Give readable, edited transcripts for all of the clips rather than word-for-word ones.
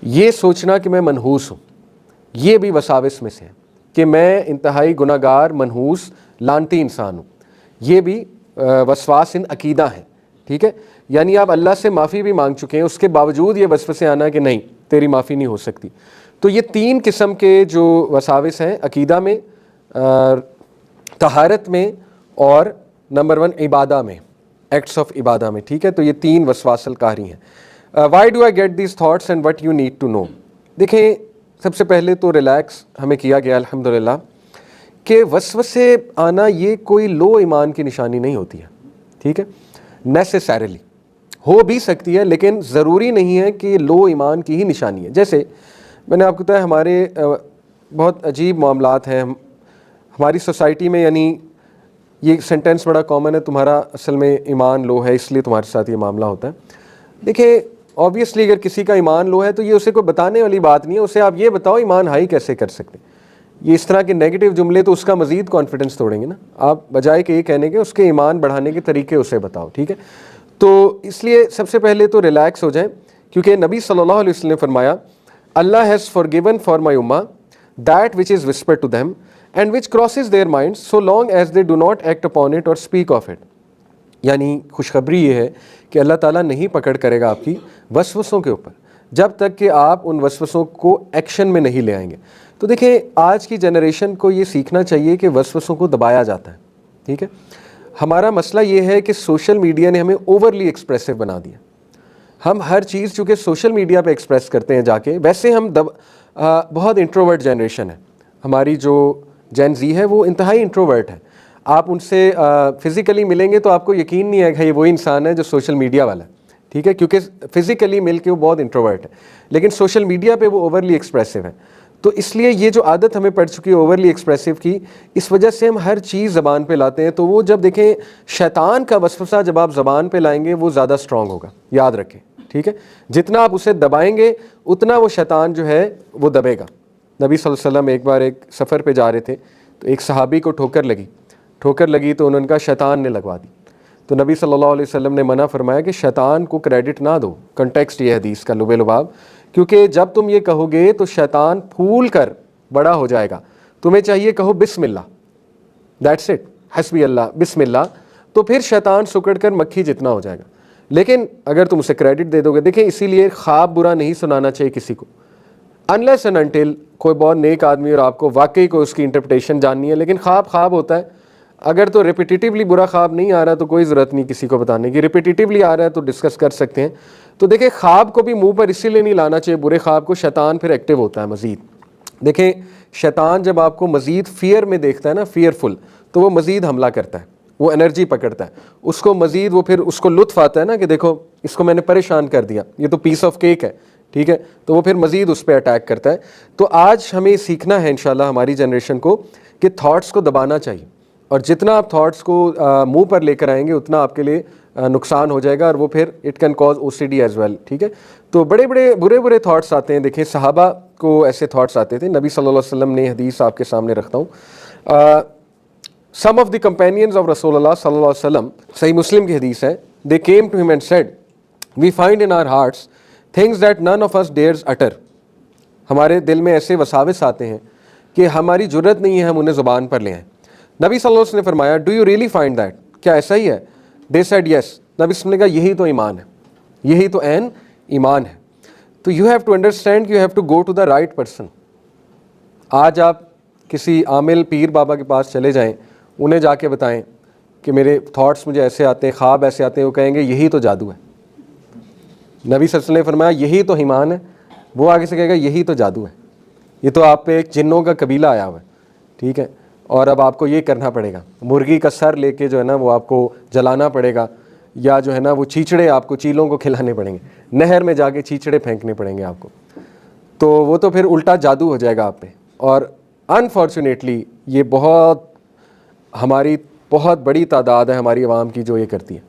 یہ سوچنا کہ میں منحوس ہوں، یہ بھی وساوس میں سے ہے کہ میں انتہائی گناہ گار، منحوس، لعنتی انسان ہوں، یہ بھی وسواس عقیدہ ہے، ٹھیک ہے. یعنی آپ اللہ سے معافی بھی مانگ چکے ہیں، اس کے باوجود یہ وسوسے آنا کہ نہیں تیری معافی نہیں ہو سکتی. تو یہ تین قسم کے جو وساوس ہیں، عقیدہ میں، طہارت میں، اور نمبر 1 عبادہ میں، ایکٹس آف عبادہ میں، ٹھیک ہے. تو یہ تین وسواس القہری ہیں. Why do I get these thoughts and what you need to know. دیکھیں سب سے پہلے تو ریلیکس ہمیں کیا گیا الحمدللہ کہ وسوسے آنا یہ کوئی لو ایمان کی نشانی نہیں ہوتی ہے، ٹھیک ہے. نیسیسریلی ہو بھی سکتی ہے لیکن ضروری نہیں ہے کہ لو ایمان کی ہی نشانی ہے. جیسے میں نے آپ کو بتایا ہمارے بہت عجیب معاملات ہیں ہماری سوسائٹی میں. یعنی یہ سینٹینس بڑا کامن ہے، تمہارا اصل میں ایمان لو ہے اس لیے تمہارے ساتھ یہ معاملہ ہوتا ہے. دیکھیں آبویسلی اگر کسی کا ایمان لو ہے تو یہ اسے کوئی بتانے والی بات نہیں ہے، اسے آپ یہ بتاؤ ایمان ہائی کیسے کر سکتے. یہ اس طرح کے نیگیٹو جملے تو اس کا مزید کانفیڈنس توڑیں گے نا. آپ بجائے کہ یہ کہنے کے اس کے ایمان بڑھانے کے طریقے اسے بتاؤ، ٹھیک ہے. تو اس لیے سب سے پہلے تو ریلیکس ہو جائیں، کیونکہ نبی صلی اللہ علیہ وسلم نے فرمایا اللہ has forgiven for my ummah that which is whispered to them and which crosses their minds so long as they do not act upon it or speak of it. یعنی خوشخبری یہ ہے کہ اللہ تعالیٰ نہیں پکڑ کرے گا آپ کی وسوسوں کے اوپر جب تک کہ آپ ان وسوسوں کو ایکشن میں نہیں لے آئیں گے. تو دیکھیں آج کی جنریشن کو یہ سیکھنا چاہیے کہ وسوسوں کو دبایا جاتا ہے، ٹھیک ہے. ہمارا مسئلہ یہ ہے کہ سوشل میڈیا نے ہمیں اوورلی ایکسپریسو بنا دیا. ہم ہر چیز چونکہ سوشل میڈیا پہ ایکسپریس کرتے ہیں جا کے. ویسے ہم بہت انٹروورٹ جنریشن ہے، ہماری جو جین زی ہے وہ انتہائی انٹروورٹ ہے. آپ ان سے فزیکلی ملیں گے تو آپ کو یقین نہیں آئے گا یہ وہی انسان ہے جو سوشل میڈیا والا ہے، ٹھیک ہے، کیونکہ فزیکلی مل کے وہ بہت انٹروورٹ ہے لیکن سوشل میڈیا پہ وہ اوورلی ایکسپریسو ہے. تو اس لیے یہ جو عادت ہمیں پڑ چکی ہے اوورلی ایکسپریسو کی، اس وجہ سے ہم ہر چیز زبان پہ لاتے ہیں. تو وہ جب دیکھیں شیطان کا وسوسہ جب آپ زبان پہ لائیں گے وہ زیادہ اسٹرانگ ہوگا، یاد رکھیں، ٹھیک ہے. جتنا آپ اسے دبائیں گے اتنا وہ شیطان جو ہے وہ دبے گا. نبی صلی اللہ علیہ وسلم ایک بار ایک سفر پہ جا رہے تھے تو ایک صحابی کو ٹھوکر لگی تو انہوں نے کہا شیطان نے لگوا دی. تو نبی صلی اللہ علیہ وسلم نے منع فرمایا کہ شیطان کو کریڈٹ نہ دو. کنٹیکسٹ یہ حدیث کا لبے لباب، کیونکہ جب تم یہ کہو گے تو شیطان پھول کر بڑا ہو جائے گا. تمہیں چاہیے کہو بسم اللہ، دیٹس اٹ، حسبی اللہ، بسم اللہ، تو پھر شیطان سکڑ کر مکھی جتنا ہو جائے گا. لیکن اگر تم اسے کریڈٹ دے دو گے، دیکھیں اسی لیے خواب برا نہیں سنانا چاہیے کسی کو unless and until کوئی بہت نیک آدمی اور آپ کو واقعی کوئی اس کی انٹرپریٹیشن جاننی ہے. لیکن خواب ہوتا ہے، اگر تو ریپیٹیٹیولی برا خواب نہیں آ رہا تو کوئی ضرورت نہیں کسی کو بتانے کی. ریپیٹیٹیولی آ رہا ہے تو ڈسکس کر سکتے ہیں. تو دیکھیں خواب کو بھی منہ پر اسی لیے نہیں لانا چاہیے برے خواب کو، شیطان پھر ایکٹیو ہوتا ہے مزید. دیکھیں شیطان جب آپ کو مزید فیئر میں دیکھتا ہے نا، فیئرفل، تو وہ مزید حملہ کرتا ہے، وہ انرجی پکڑتا ہے اس کو مزید، وہ پھر اس کو لطف آتا ہے نا کہ دیکھو اس کو میں نے پریشان کر دیا، یہ تو پیس آف کیک ہے، ٹھیک ہے. تو وہ پھر مزید اس پہ اٹیک کرتا ہے. تو آج ہمیں سیکھنا ہے انشاءاللہ ہماری جنریشن کو کہ تھاٹس کو دبانا چاہیے، اور جتنا آپ تھاٹس کو منہ پر لے کر آئیں گے اتنا آپ کے لیے نقصان ہو جائے گا، اور وہ پھر it can cause OCD as well, ٹھیک ہے. تو بڑے برے تھاٹس آتے ہیں. دیکھیں صحابہ کو ایسے تھاٹس آتے تھے. نبی صلی اللہ علیہ وسلم نے حدیث آپ کے سامنے رکھتا ہوں. Some of the companions of رسول اللہ صلی اللہ علیہ وسلم، صحیح مسلم کی حدیث ہے، they came to him and said we find in our hearts things that none of us dares utter. ہمارے دل میں ایسے وساوس آتے ہیں کہ ہماری جرت نہیں ہے ہم انہیں زبان پر لے آئیں. نبی صلی اللہ علیہ وسلم نے فرمایا do you really find that؟ کیا ایسا ہی ہے؟ they said yes. نبی صلی اللہ علیہ وسلم نے کہا یہی تو ایمان ہے، یہی تو عین ایمان ہے. تو you have to understand, you have to go to the right person. آج آپ کسی عامل پیر بابا کے پاس چلے جائیں، انہیں جا کے بتائیں کہ میرے تھاٹس مجھے ایسے آتے ہیں، خواب ایسے آتے ہیں، وہ کہیں گے یہی تو جادو ہے. نبی صلی اللہ علیہ وسلم نے فرمایا یہی تو ایمان ہے. وہ آگے سے کہے گا یہی تو جادو ہے، یہ تو آپ پہ ایک جنوں کا قبیلہ آیا ہوا ہے، ٹھیک ہے، اور اب آپ کو یہ کرنا پڑے گا، مرغی کا سر لے کے جو ہے نا وہ آپ کو جلانا پڑے گا، یا جو ہے نا وہ چیچڑے آپ کو چیلوں کو کھلانے پڑیں گے، نہر میں جا کے چیچڑے پھینکنے پڑیں گے آپ کو. تو وہ تو پھر الٹا جادو ہو جائے گا آپ پہ. اور انفارچونیٹلی یہ ہماری بہت بڑی تعداد ہے ہماری عوام کی جو یہ کرتی ہے.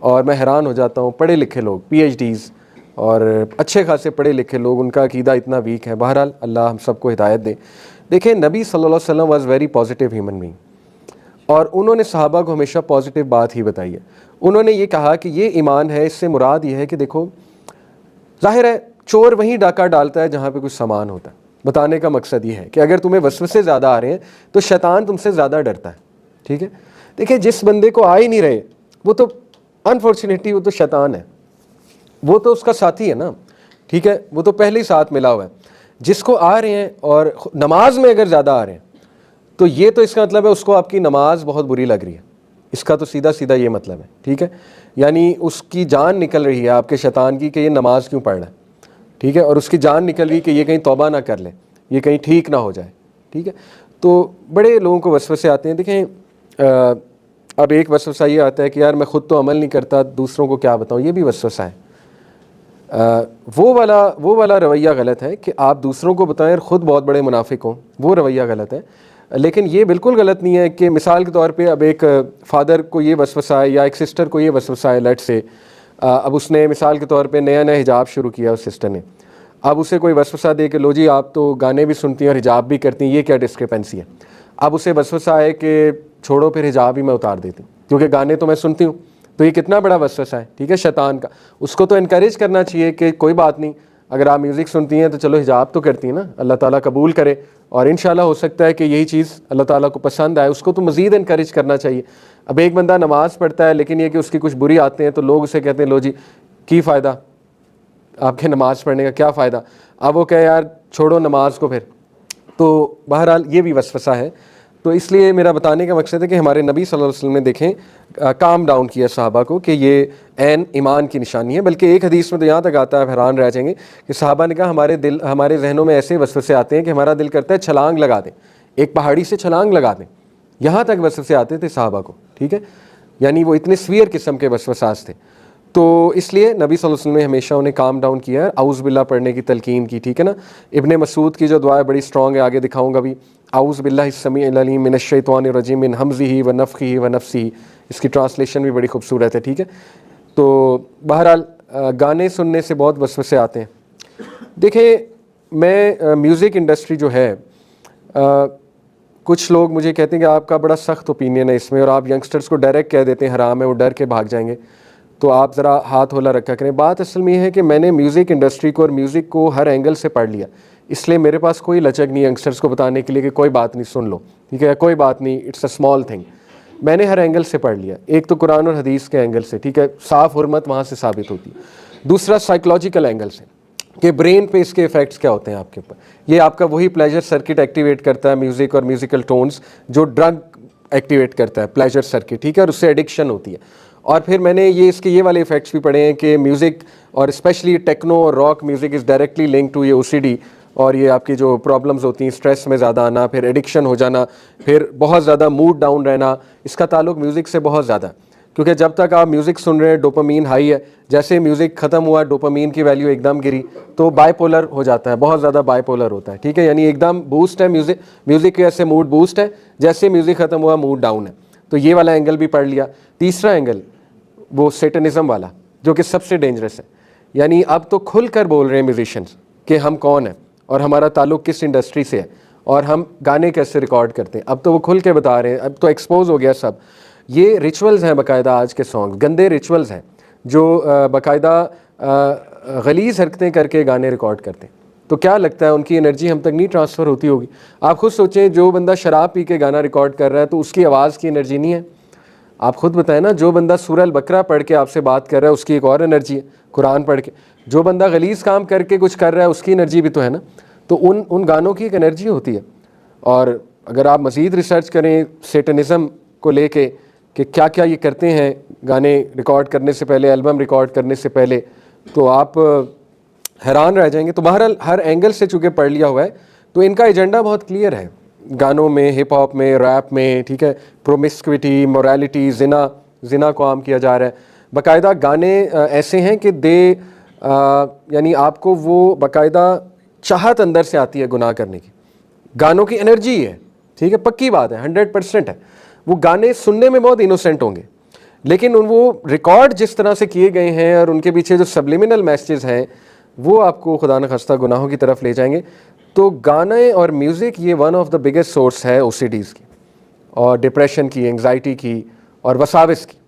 اور میں حیران ہو جاتا ہوں، پڑھے لکھے لوگ، PhDs اور اچھے خاصے پڑھے لکھے لوگ، ان کا عقیدہ اتنا ویک ہے. بہرحال اللہ ہم سب کو ہدایت دے. دیکھیں نبی صلی اللہ علیہ وسلم was very positive human being, اور انہوں نے صحابہ کو ہمیشہ پازیٹیو بات ہی بتائی ہے. انہوں نے یہ کہا کہ یہ ایمان ہے، اس سے مراد یہ ہے کہ دیکھو ظاہر ہے چور وہیں ڈاکہ ڈالتا ہے جہاں پہ کچھ سامان ہوتا ہے. بتانے کا مقصد یہ ہے کہ اگر تمہیں وسوسے زیادہ آ رہے ہیں تو شیطان تم سے زیادہ ڈرتا ہے. ٹھیک ہے, دیکھیں جس بندے کو آ ہی نہیں رہے وہ تو انفارچونیٹلی وہ تو شیطان ہے, وہ تو اس کا ساتھی ہے نا. ٹھیک ہے, وہ تو پہلے ہی ساتھ ملا ہوا ہے. جس کو آ رہے ہیں اور نماز میں اگر زیادہ آ رہے ہیں تو یہ تو اس کا مطلب ہے اس کو آپ کی نماز بہت بری لگ رہی ہے. اس کا تو سیدھا سیدھا یہ مطلب ہے. ٹھیک ہے, یعنی اس کی جان نکل رہی ہے آپ کے شیطان کی کہ یہ نماز کیوں پڑھ رہا ہے. ٹھیک ہے, اور اس کی جان نکل رہی کہ یہ کہیں توبہ نہ کر لے, یہ کہیں ٹھیک نہ ہو جائے. ٹھیک ہے, تو بڑے لوگوں کو وسوسے آتے ہیں. دیکھیں اب ایک وسوسہ یہ آتا ہے کہ یار میں خود تو عمل نہیں کرتا, دوسروں کو کیا بتاؤں, یہ بھی وسوسہ ہے. وہ والا رویہ غلط ہے کہ آپ دوسروں کو بتائیں اور خود بہت بڑے منافق ہوں, وہ رویہ غلط ہے. لیکن یہ بالکل غلط نہیں ہے کہ مثال کے طور پہ اب ایک فادر کو یہ وسوسہ ہے یا ایک سسٹر کو یہ وسوسہ ہے, لیٹ سے اب اس نے مثال کے طور پہ نیا حجاب شروع کیا اس سسٹر نے. اب اسے کوئی وسوسہ دے کہ لو جی آپ تو گانے بھی سنتی ہیں اور حجاب بھی کرتی ہیں, یہ کیا ڈسکرپنسی ہے. اب اسے وسوسہ ہے کہ چھوڑو پھر حجاب ہی میں اتار دیتی ہوں کیونکہ گانے تو میں سنتی ہوں. تو یہ کتنا بڑا وسوسہ ہے. ٹھیک ہے, شیطان کا. اس کو تو انکریج کرنا چاہیے کہ کوئی بات نہیں, اگر آپ میوزک سنتی ہیں تو چلو حجاب تو کرتی ہیں نا, اللہ تعالیٰ قبول کرے اور انشاءاللہ ہو سکتا ہے کہ یہی چیز اللہ تعالیٰ کو پسند آئے. اس کو تو مزید انکریج کرنا چاہیے. اب ایک بندہ نماز پڑھتا ہے لیکن یہ کہ اس کی کچھ بری عادتیں ہیں تو لوگ اسے کہتے ہیں لو جی کی فائدہ آپ کے نماز پڑھنے کا, کیا فائدہ. اب وہ کہے یار چھوڑو نماز کو پھر. تو بہرحال یہ بھی وسوسہ ہے. تو اس لیے میرا بتانے کا مقصد ہے کہ ہمارے نبی صلی اللہ علیہ وسلم نے دیکھیں کام ڈاؤن کیا صحابہ کو کہ یہ عین ایمان کی نشانی ہے. بلکہ ایک حدیث میں تو یہاں تک آتا ہے, حیران رہ جائیں گے کہ صحابہ نے کہا ہمارے ذہنوں میں ایسے وسوسے آتے ہیں کہ ہمارا دل کرتا ہے چھلانگ لگا دیں, ایک پہاڑی سے چھلانگ لگا دیں. یہاں تک وسوسے آتے تھے صحابہ کو. ٹھیک ہے, یعنی وہ اتنے سویئر قسم کے وسوسات تھے. تو اس لیے نبی صلی اللہ علیہ وسلم نے ہمیشہ انہیں کام ڈاؤن کیا ہے, اعوذ باللہ پڑھنے کی تلقین کی. ٹھیک ہے نا, ابن مسعود کی جو دعا ہے بڑی اسٹرانگ ہے, آگے دکھاؤں گا بھی. اعوذ باللہ السمیع العلیم من الشیطان الرجیم من ہمزہ ونفخہ ونفثہ, اس کی ٹرانسلیشن بھی بڑی خوبصورت ہے. ٹھیک ہے, تو بہرحال گانے سننے سے بہت وسوسے آتے ہیں. دیکھیں میں میوزک انڈسٹری جو ہے, کچھ لوگ مجھے کہتے ہیں کہ آپ کا بڑا سخت اوپینین ہے اس میں اور آپ ینگسٹرز کو ڈائریکٹ کہہ دیتے ہیں حرام ہے, وہ ڈر کے بھاگ جائیں گے, تو آپ ذرا ہاتھ ہولا رکھا کریں. بات اصل میں یہ ہے کہ میں نے میوزک انڈسٹری کو اور میوزک کو ہر اینگل سے پڑھ لیا, اس لیے میرے پاس کوئی لچک نہیں ینگسٹرز کو بتانے کے لیے کہ کوئی بات نہیں سن لو. ٹھیک ہے, کوئی بات نہیں, اٹس اے اسمال تھنگ. میں نے ہر اینگل سے پڑھ لیا. ایک تو قرآن اور حدیث کے اینگل سے, ٹھیک ہے, صاف حرمت وہاں سے ثابت ہوتی ہے. دوسرا سائیکولوجیکل اینگل سے کہ برین پہ اس کے ایفیکٹس کیا ہوتے ہیں آپ کے اوپر. یہ آپ کا وہی پلیجر سرکٹ ایکٹیویٹ کرتا ہے میوزک اور میوزیکل ٹونز جو ڈرگ ایکٹیویٹ کرتا ہے, پلیجر سرکٹ. ٹھیک ہے, اور اس سے ایڈکشن ہوتی ہے. اور پھر میں نے اس کے یہ والے ایفیکٹس بھی پڑھے ہیں کہ میوزک اور اسپیشلی ٹیکنو اور rock music is directly link to یہ او سی ڈی, اور یہ آپ کی جو پرابلمز ہوتی ہیں, اسٹریس میں زیادہ آنا, پھر ایڈکشن ہو جانا, پھر بہت زیادہ موڈ ڈاؤن رہنا, اس کا تعلق میوزک سے بہت زیادہ. کیونکہ جب تک آپ میوزک سن رہے ہیں ڈوپامین ہائی ہے, جیسے میوزک ختم ہوا ڈوپامین کی ویلیو ایک دم گری, تو بائی پولر ہو جاتا ہے, بہت زیادہ بائی پولر ہوتا ہے. ٹھیک ہے, یعنی ایک دم بوسٹ ہے میوزک کی وجہ سے موڈ بوسٹ ہے, جیسے میوزک ختم ہوا موڈ ڈاؤن ہے. تو یہ والا اینگل بھی پڑھ لیا. تیسرا اینگل وہ سیٹنزم والا جو کہ سب سے ڈینجرس ہے, یعنی اب تو کھل کر بول رہے ہیں میوزیشنز کہ ہم کون ہیں اور ہمارا تعلق کس انڈسٹری سے ہے اور ہم گانے کیسے ریکارڈ کرتے ہیں. اب تو وہ کھل کے بتا رہے ہیں, اب تو ایکسپوز ہو گیا سب. یہ ریچولز ہیں باقاعدہ, آج کے سانگ گندے ریچولز ہیں جو باقاعدہ غلیظ حرکتیں کر کے گانے ریکارڈ کرتے ہیں. تو کیا لگتا ہے ان کی انرجی ہم تک نہیں ٹرانسفر ہوتی ہوگی؟ آپ خود سوچیں, جو بندہ شراب پی کے گانا ریکارڈ کر رہا ہے تو اس کی آواز کی انرجی نہیں ہے. آپ خود بتائیں نا, جو بندہ سورہ البقرہ پڑھ کے آپ سے بات کر رہا ہے اس کی ایک اور انرجی ہے, قرآن پڑھ کے. جو بندہ غلیظ کام کر کے کچھ کر رہا ہے اس کی انرجی بھی تو ہے نا. تو ان گانوں کی ایک انرجی ہوتی ہے. اور اگر آپ مزید ریسرچ کریں سیٹنزم کو لے کے کہ کیا کیا یہ کرتے ہیں گانے ریکارڈ کرنے سے پہلے, البم ریکارڈ کرنے سے پہلے, تو آپ حیران رہ جائیں گے. تو بہرحال ہر اینگل سے چونکہ پڑھ لیا ہوا ہے تو ان کا ایجنڈا بہت کلیئر ہے گانوں میں, ہپ ہاپ میں, ریپ میں. ٹھیک ہے, پرومسکوٹی, موریلٹی, زنا کو عام کیا جا رہا ہے. باقاعدہ گانے ایسے ہیں کہ یعنی آپ کو وہ باقاعدہ چاہت اندر سے آتی ہے گناہ کرنے کی. گانوں کی انرجی ہے, ٹھیک ہے, پکی بات ہے, 100% ہے. وہ گانے سننے میں بہت انوسینٹ ہوں گے لیکن وہ ریکارڈ جس طرح سے کیے گئے ہیں اور ان کے پیچھے جو سبلیمنل میسیجز ہیں وہ آپ کو خدا نخواستہ گناہوں کی طرف لے جائیں گے. تو گانے اور میوزک یہ one of the biggest source ہے او سی ڈیز کی اور ڈپریشن کی, انگزائٹی کی اور وساوس کی.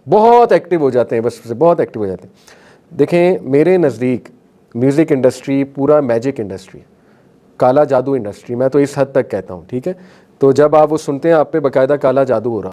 بہت ایکٹیو ہو جاتے ہیں, بس بہت ایکٹیو ہو جاتے ہیں. دیکھیں میرے نزدیک میوزک انڈسٹری پورا میجک انڈسٹری ہے, کالا جادو انڈسٹری, میں تو اس حد تک کہتا ہوں, ٹھیک ہے. تو جب آپ وہ سنتے ہیں آپ پہ باقاعدہ کالا جادو ہو رہا